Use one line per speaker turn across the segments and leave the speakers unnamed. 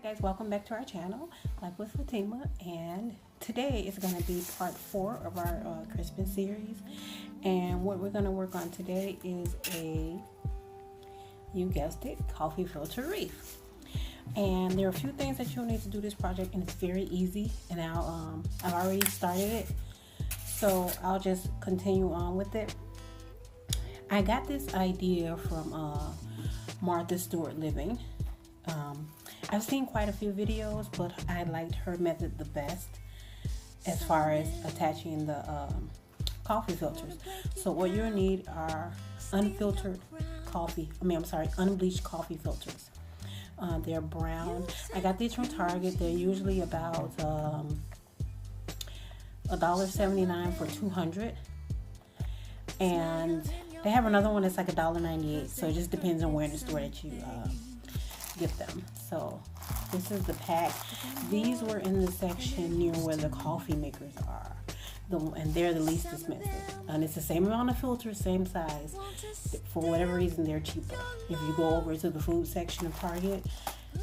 Guys, welcome back to our channel, Life with Fatima, and today is going to be part 4 of our Christmas series. And what we're going to work on today is you guessed it, coffee filter wreath. And there are a few things that you'll need to do this project, and it's very easy. And I've already started it, so I'll just continue on with it. I got this idea from Martha Stewart Living. I've seen quite a few videos, but I liked her method the best as far as attaching the coffee filters. So what you'll need are unbleached coffee filters. They're brown. I got these from Target. They're usually about $1.79 for 200, and they have another one that's like $1.98. So it just depends on where in the store that you get them. So this is the pack. These were in the section near where the coffee makers are, and they're the least expensive. And it's the same amount of filters, same size. For whatever reason, they're cheaper. If you go over to the food section of Target,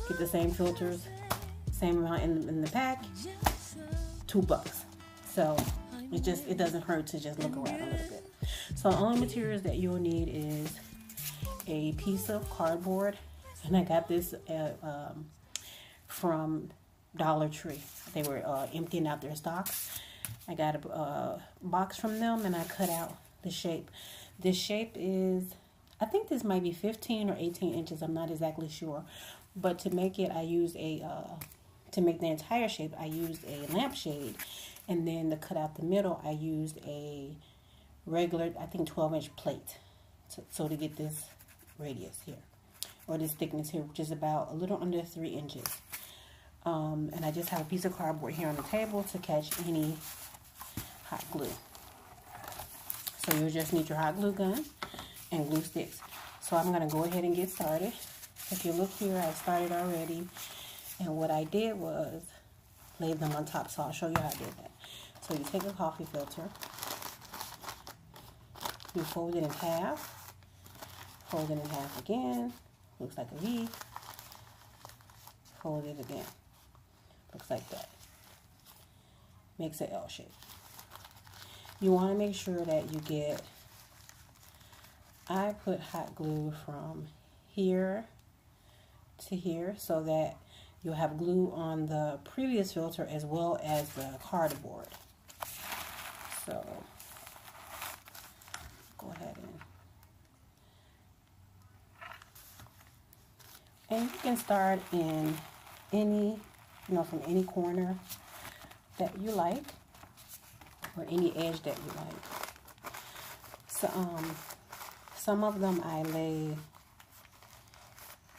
get the same filters, same amount in the pack, $2. So it doesn't hurt to just look around a little bit. So the only materials that you'll need is a piece of cardboard. And I got this from Dollar Tree. They were emptying out their stocks. I got a box from them, and I cut out the shape. This shape is, I think this might be 15 or 18 inches. I'm not exactly sure. But to make it, I used to make the entire shape, I used a lampshade. And then to cut out the middle, I used a regular, I think 12-inch plate. So to get this radius here, or this thickness here, which is about a little under 3 inches. And I just have a piece of cardboard here on the table to catch any hot glue. So you'll just need your hot glue gun and glue sticks. So I'm going to go ahead and get started. If you look here, I started already. And what I did was lay them on top. So I'll show you how I did that. So you take a coffee filter. You fold it in half. Fold it in half again. Looks like a V. Fold it again. Looks like that. Makes an L shape. You want to make sure that you get, I put hot glue from here to here so that you'll have glue on the previous filter as well as the cardboard. So go ahead and you can start in any, from any corner that you like, or any edge that you like. So, some of them I lay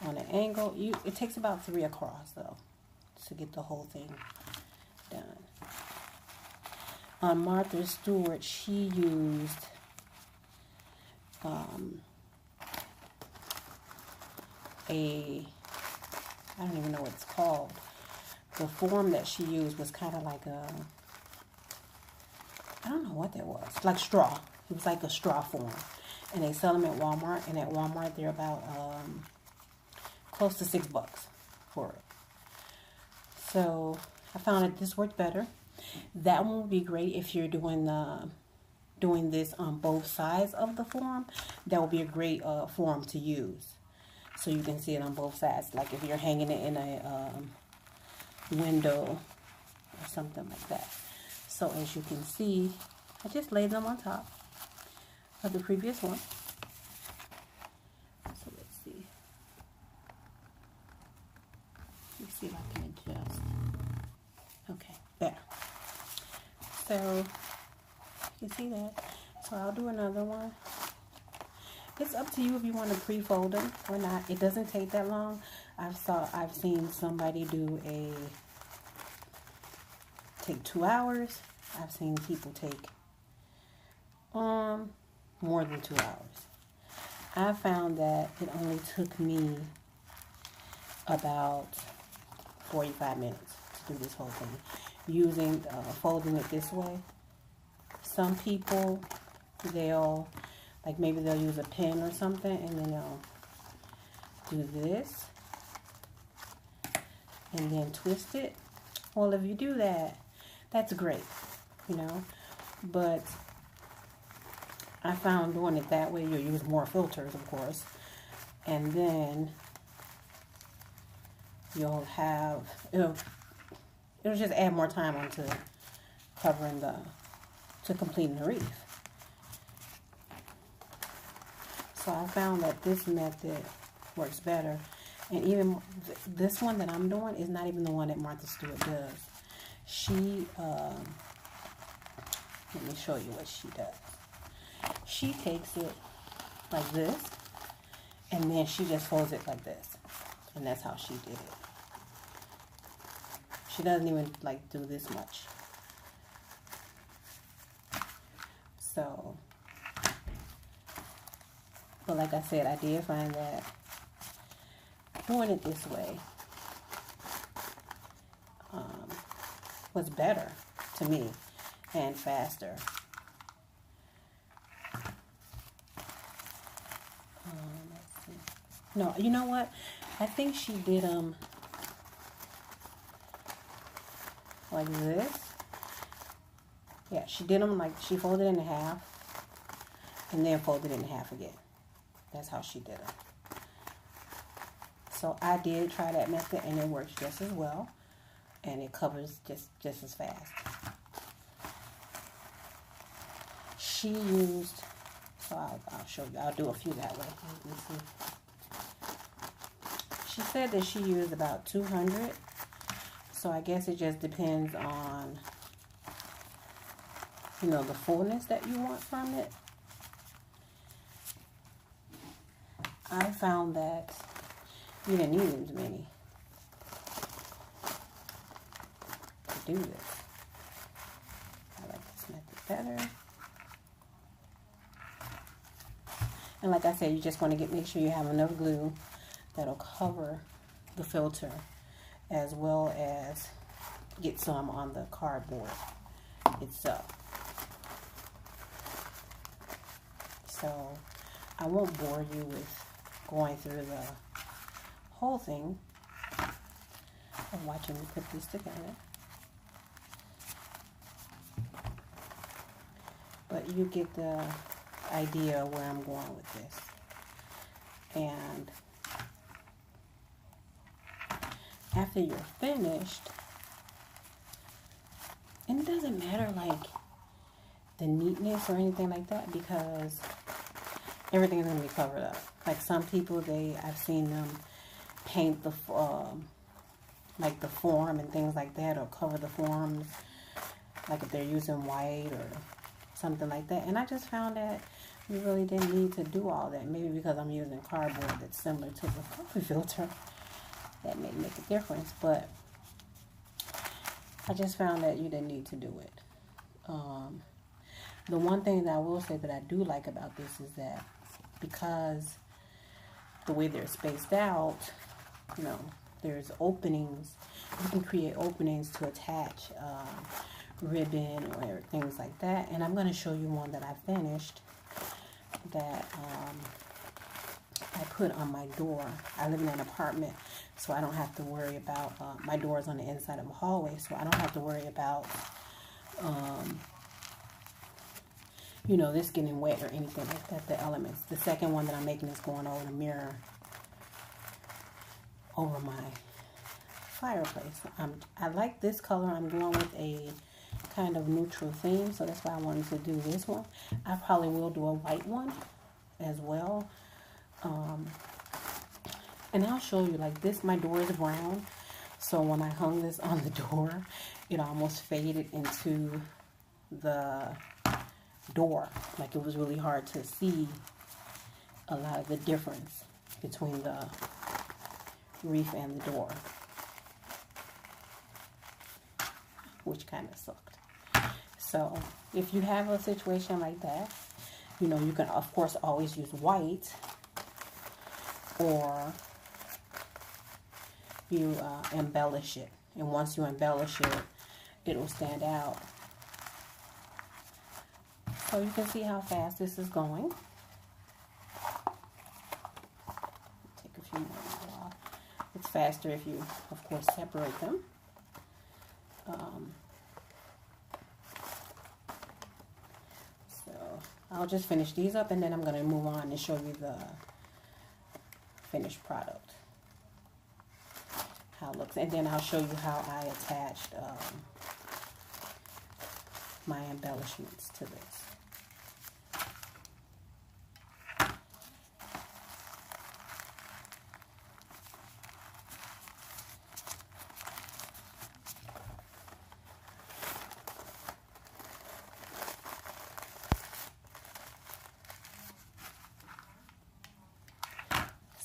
on an angle. It takes about 3 across though to get the whole thing done. On Martha Stewart, she used I don't even know what it's called. The form that she used was kind of like I don't know what that was. Like straw. It was like a straw form. And they sell them at Walmart. And at Walmart, they're about close to $6 for it. So I found that this worked better. That one would be great if you're doing this on both sides of the form. That would be a great form to use. So you can see it on both sides, like if you're hanging it in a window or something like that. So as you can see, I just laid them on top of the previous one. So let's see. Let's see if I can adjust. Okay, there. So you can see that. So I'll do another one. It's up to you if you want to pre-fold them or not. It doesn't take that long. I've seen somebody take 2 hours. I've seen people take more than 2 hours. I found that it only took me about 45 minutes to do this whole thing, using folding it this way. Some people, maybe they'll use a pen or something, and then they'll do this, and then twist it. Well, if you do that, that's great, you know, but I found doing it that way, you'll use more filters, of course, and then you'll have, it'll just add more time onto covering to completing the wreath. So I found that this method works better. And even this one that I'm doing is not even the one that Martha Stewart does. She, let me show you what she does. She takes it like this, and then she just folds it like this. And that's how she did it. She doesn't even like do this much. So, but like I said, I did find that doing it this way was better to me and faster. Let's see. No, you know what? I think she did them like this. Yeah, she did them like, she folded it in half and then folded it in half again. That's how she did it. So I did try that method and it works just as well. And it covers just as fast. She used, so I'll show you. I'll do a few that way. Let me see. She said that she used about 200. So I guess it just depends on, you know, the fullness that you want from it. I found that you didn't need as many to do this. I like this method better. And like I said, you just want to make sure you have enough glue that'll cover the filter, as well as get some on the cardboard itself. So I won't bore you with going through the whole thing and watching me put this together. But you get the idea where I'm going with this. And after you're finished, and it doesn't matter like the neatness or anything like that, because everything is going to be covered up. Like some people, I've seen them paint the like the form and things like that, or cover the forms, like if they're using white or something like that. And I just found that you really didn't need to do all that. Maybe because I'm using cardboard that's similar to the coffee filter, that may make a difference. But I just found that you didn't need to do it. The one thing that I will say that I do like about this is that because the way they're spaced out, you know, there's openings. You can create openings to attach ribbon or things like that. And I'm going to show you one that I finished that I put on my door. I live in an apartment, so I don't have to worry about, my door is on the inside of a hallway, so I don't have to worry about, you know, this getting wet or anything like that, the elements. The second one that I'm making is going over the mirror over my fireplace. I like this color. I'm going with a kind of neutral theme, so that's why I wanted to do this one. I probably will do a white one as well. And I'll show you, like this, my door is brown, so when I hung this on the door, it almost faded into the door. Like it was really hard to see a lot of the difference between the wreath and the door, which kind of sucked. So if you have a situation like that, you know, you can of course always use white, or you embellish it, and once you embellish it, it'll stand out. So you can see how fast this is going. Take a few more off. It's fast. faster if you, of course, separate them. So I'll just finish these up, and then I'm going to move on and show you the finished product, how it looks, and then I'll show you how I attached my embellishments to this.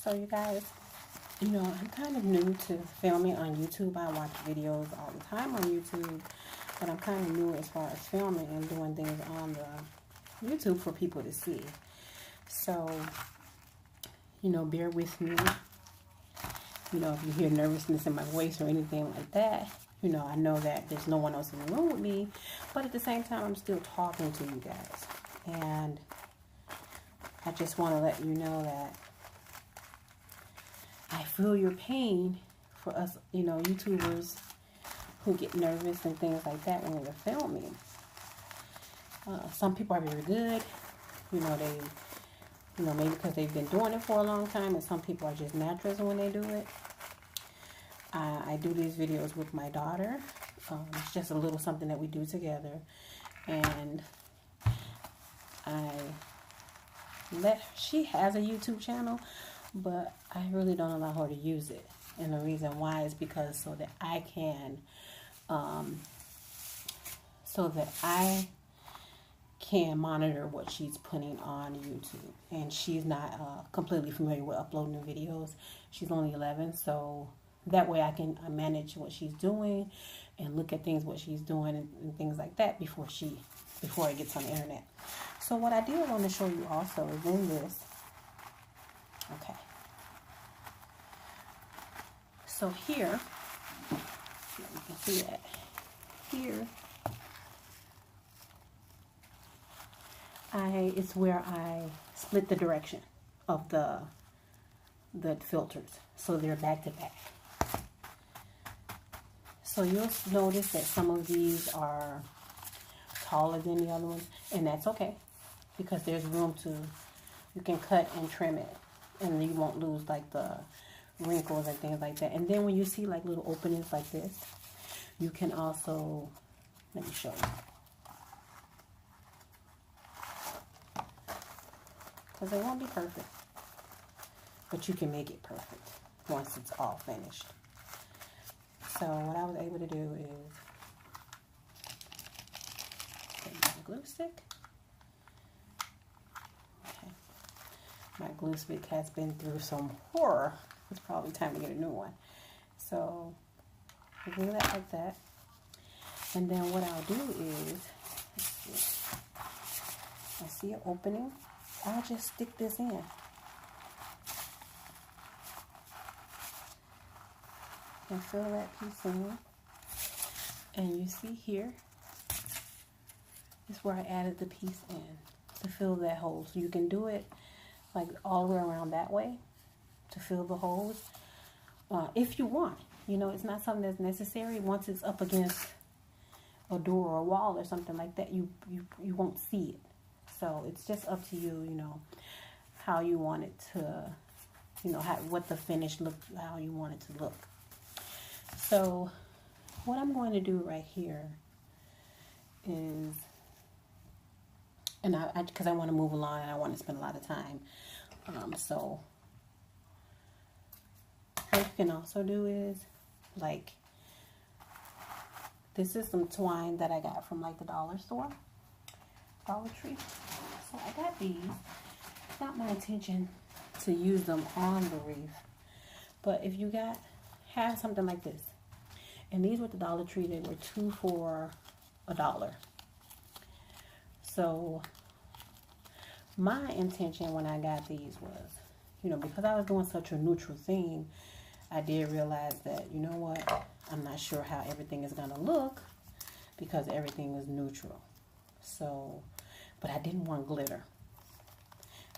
So you guys, you know, I'm kind of new to filming on YouTube. I watch videos all the time on YouTube, but I'm kind of new as far as filming and doing things on the YouTube for people to see. So, you know, bear with me. You know, if you hear nervousness in my voice or anything like that, you know that there's no one else in the room with me, but at the same time, I'm still talking to you guys. And I just want to let you know that I feel your pain for us, you know, YouTubers who get nervous and things like that when we're filming. Some people are very good, you know, maybe because they've been doing it for a long time, and some people are just naturals when they do it. I do these videos with my daughter. It's just a little something that we do together, and she has a YouTube channel, but I really don't allow her to use it. And the reason why is because so that I can monitor what she's putting on YouTube. And she's not completely familiar with uploading new videos. She's only 11, so that way I can manage what she's doing and look at what she's doing and things like that before it gets on the internet. So what I did want to show you also is in this. Okay. So here, you can see that here, it's where I split the direction of the filters, so they're back to back. So you'll notice that some of these are taller than the other ones, and that's okay, because there's room you can cut and trim it, and you won't lose like the wrinkles and things like that. And then when you see like little openings like this, you can also, let me show you, because it won't be perfect, but you can make it perfect once it's all finished. So what I was able to do is take my glue stick. Okay. My glue stick has been through some horror. It's probably time to get a new one. So I do that like that. And then what I'll do is, let's see, I see an opening. I'll just stick this in. And fill that piece in. And you see here is where I added the piece in to fill that hole. So you can do it like all the way around that way to fill the holes if you want. You know, it's not something that's necessary. Once it's up against a door or a wall or something like that, you won't see it. So it's just up to you, you know, how you want it to, you know, what the finish look, how you want it to look. So what I'm going to do right here is, and because I want to move along and I want to spend a lot of time, so what you can also do is, like, this is some twine that I got from like the Dollar Tree. So I got these. It's not my intention to use them on the wreath, but if you have something like this, and these were at the Dollar Tree, they were 2 for $1. So my intention when I got these was, you know, because I was doing such a neutral theme, I did realize that, you know what, I'm not sure how everything is going to look because everything is neutral. So, but I didn't want glitter.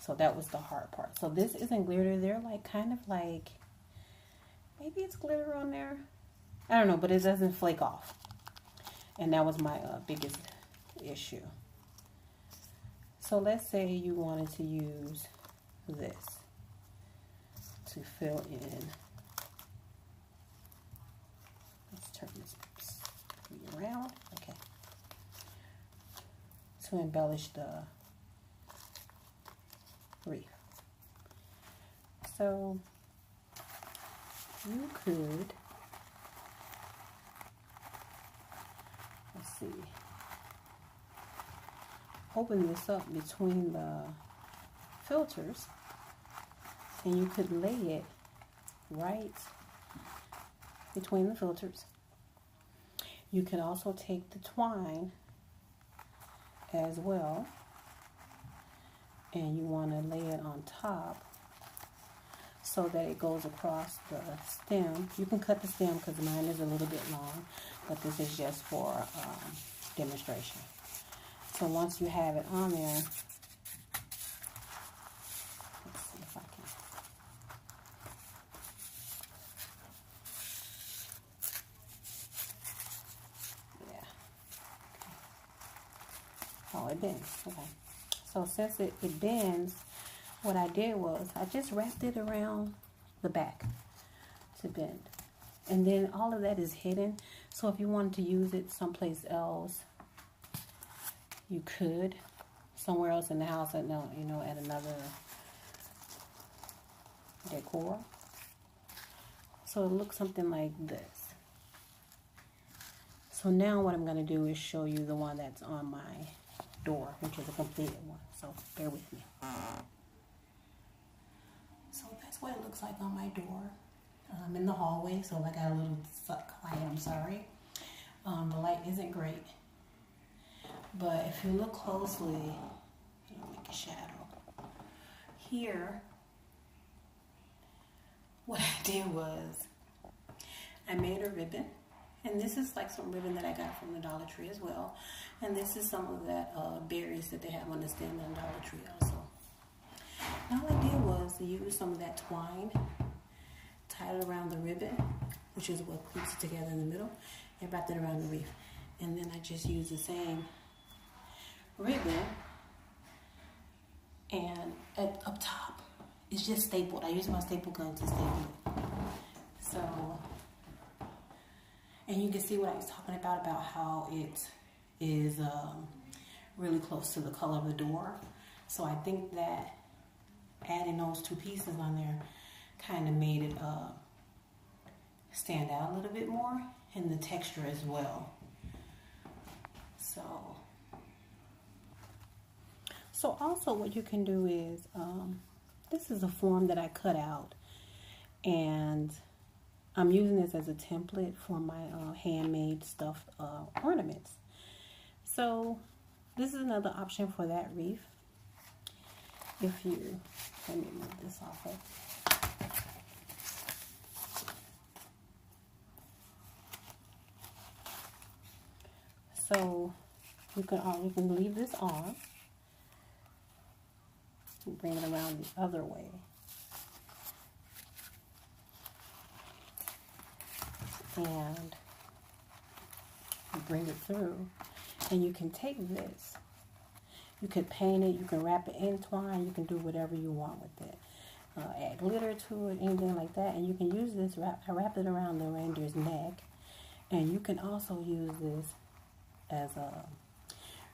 So that was the hard part. So this isn't glitter. They're like kind of like maybe it's glitter on there. I don't know, but it doesn't flake off. And that was my biggest issue. So let's say you wanted to use this to fill in. Let's turn this around. Okay. To embellish the wreath. So you could, let's see, open this up between the filters, and you could lay it right between the filters. You can also take the twine as well, and you want to lay it on top so that it goes across the stem. You can cut the stem because mine is a little bit long, but this is just for demonstration. So once you have it on there, let's see if I can. Yeah. Okay. Oh, it bends. Okay. So since it bends, what I did was I just wrapped it around the back to bend. And then all of that is hidden. So if you wanted to use it someplace else, you could. Somewhere else in the house, at another decor. So it looks something like this. So now what I'm going to do is show you the one that's on my door, which is a completed one. So bear with me. So that's what it looks like on my door. I'm in the hallway, so I got a little quiet, I'm sorry. The light isn't great. But if you look closely, I'll make a shadow. Here, what I did was I made a ribbon. And this is like some ribbon that I got from the Dollar Tree as well. And this is some of that berries that they have on the stand in the Dollar Tree also. And all I did was to use some of that twine, tie it around the ribbon, which is what keeps it together in the middle, and wrapped it around the wreath. And then I just used the same ribbon, and up top, it's just stapled. I use my staple gun to staple it. So, and you can see what I was talking about how it is really close to the color of the door. So I think that adding those two pieces on there kind of made it stand out a little bit more, and the texture as well. So also what you can do is, this is a form that I cut out, and I'm using this as a template for my handmade stuffed ornaments. So this is another option for that wreath. If you, let me move this off of. So you can leave this on. Bring it around the other way. And bring it through. And you can take this. You could paint it. You can wrap it in twine. You can do whatever you want with it. Add glitter to it, anything like that. And you can use this, I wrapped it around the reindeer's neck. And you can also use this as a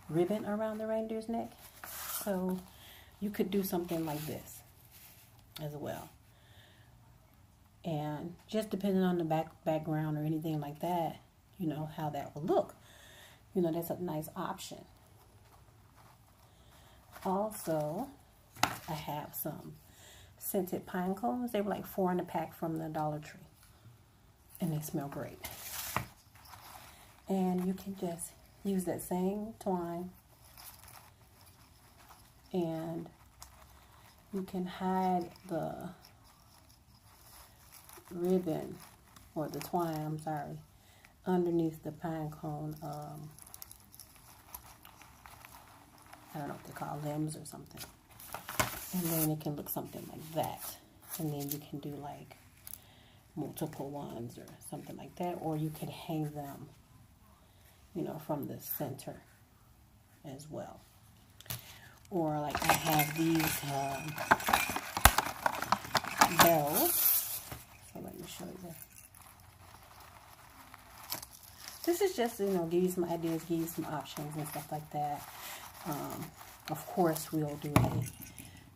ribbon around the reindeer's neck. So you could do something like this as well. And just depending on the background or anything like that, you know, how that will look. You know, that's a nice option. Also, I have some scented pine cones. They were like 4 in a pack from the Dollar Tree. And they smell great. And you can just use that same twine, and you can hide the ribbon, or the twine, I'm sorry, underneath the pine cone, I don't know what they call limbs or something. And then it can look something like that. And then you can do like multiple ones or something like that, or you could hang them, you know, from the center as well. Or like I have these bells. So let me show you. This is just, you know, give you some ideas, give you some options and stuff like that. Of course, we'll do a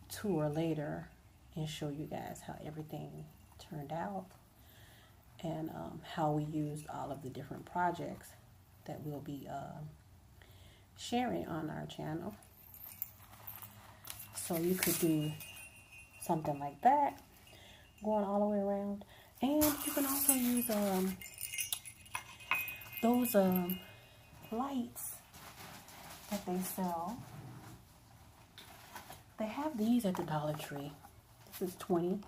tour later and show you guys how everything turned out and how we used all of the different projects that we'll be sharing on our channel. So you could do something like that, going all the way around. And you can also use those lights that they sell. They have these at the Dollar Tree. This is $20,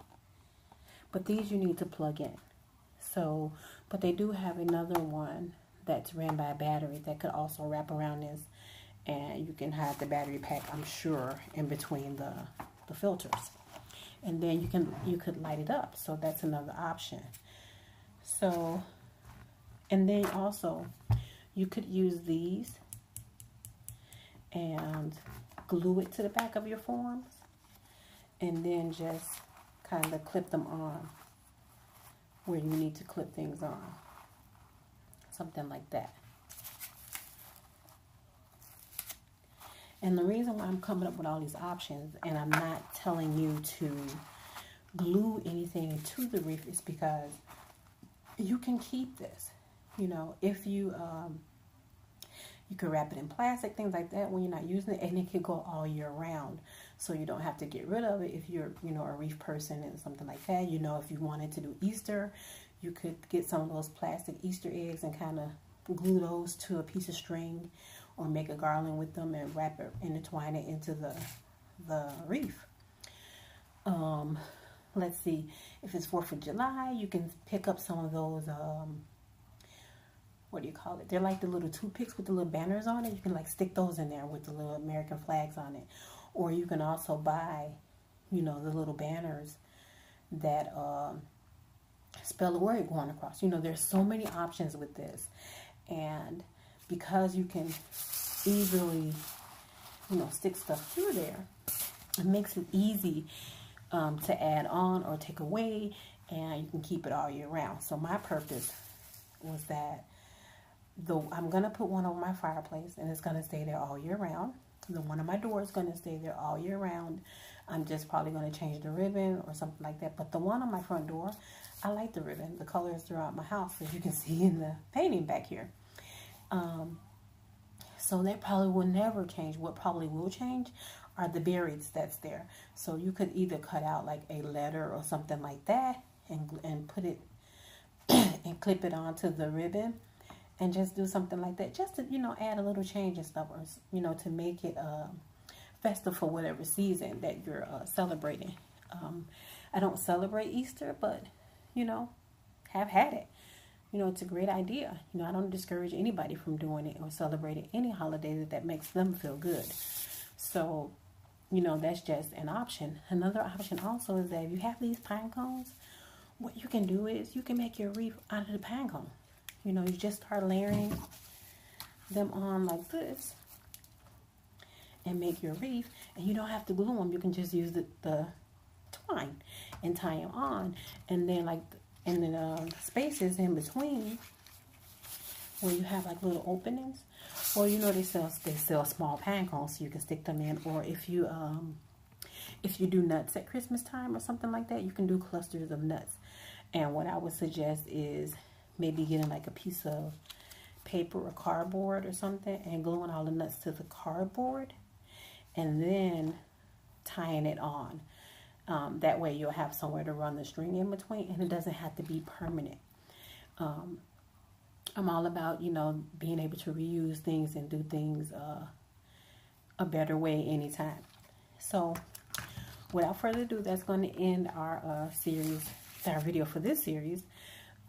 but these you need to plug in. So, but they do have another one that's ran by a battery that could also wrap around this, and you can have the battery pack, I'm sure, in between the filters, and then you could light it up. So that's another option. So, and then also you could use these and glue it to the back of your forms, and then just kind of clip them on where you need to clip things on. Something like that. And the reason why I'm coming up with all these options and I'm not telling you to glue anything to the wreath is because you can keep this. You know, if you could wrap it in plastic, things like that when you're not using it, and it could go all year round. So you don't have to get rid of it if you're, you know, a wreath person and something like that. You know, if you wanted to do Easter, you could get some of those plastic Easter eggs and kind of glue those to a piece of string or make a garland with them and wrap it, intertwine it into the wreath. Let's see, if it's 4th of July, you can pick up some of those, what do you call it? They're like the little toothpicks with the little banners on it. You can like stick those in there with the little American flags on it. Or you can also buy, you know, the little banners that spell the word going across. You know, there's so many options with this. And because you can easily, you know, stick stuff through there, it makes it easy to add on or take away, and you can keep it all year round. So my purpose was that I'm going to put one over my fireplace, and it's going to stay there all year round. The one on my door is going to stay there all year round. I'm just probably going to change the ribbon or something like that. But the one on my front door, I like the ribbon. The colors throughout my house, as you can see in the painting back here. So that probably will never change. What probably will change are the berries that's there. So you could either cut out like a letter or something like that and put it and clip it onto the ribbon and just do something like that, just to, you know, add a little change and stuff, or, you know, to make it festive for whatever season that you're celebrating. I don't celebrate Easter, but, you know, have had it. You know, it's a great idea. You know, I don't discourage anybody from doing it or celebrating any holiday that makes them feel good. So, you know, that's just an option. Another option also is that if you have these pine cones, what you can do is you can make your wreath out of the pine cone. You know, you just start layering them on like this and make your wreath, and you don't have to glue them. You can just use the twine and tie them on, and then like in the spaces in between where you have like little openings, or, you know, they sell small pine cones so you can stick them in. Or if you do nuts at Christmas time or something like that, you can do clusters of nuts. And what I would suggest is maybe getting like a piece of paper or cardboard or something and gluing all the nuts to the cardboard and then tying it on. That way you'll have somewhere to run the string in between, and it doesn't have to be permanent. I'm all about, you know, being able to reuse things and do things a better way anytime. So without further ado, that's going to end our video for this series.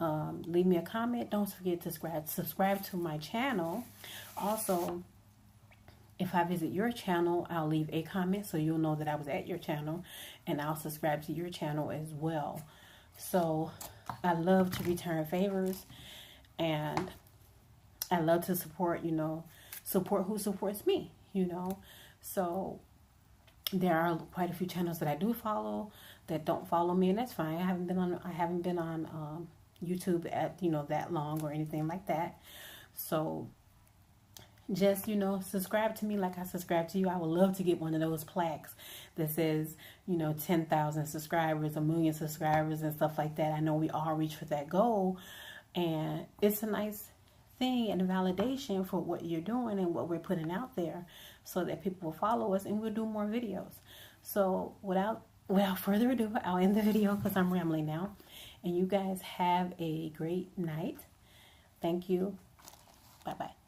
Leave me a comment. Don't forget to subscribe to my channel. Also, if I visit your channel, I'll leave a comment so you'll know that I was at your channel, and I'll subscribe to your channel as well. So I love to return favors, and I love to support, support who supports me, So there are quite a few channels that I do follow that don't follow me, and that's fine. I haven't been on YouTube at, that long or anything like that. So just, subscribe to me like I subscribe to you. I would love to get one of those plaques that says, 10,000 subscribers, 1,000,000 subscribers and stuff like that. I know we all reach for that goal, and it's a nice thing and a validation for what you're doing and what we're putting out there, so that people will follow us and we'll do more videos. So without further ado, I'll end the video because I'm rambling now. And you guys have a great night. Thank you. Bye-bye.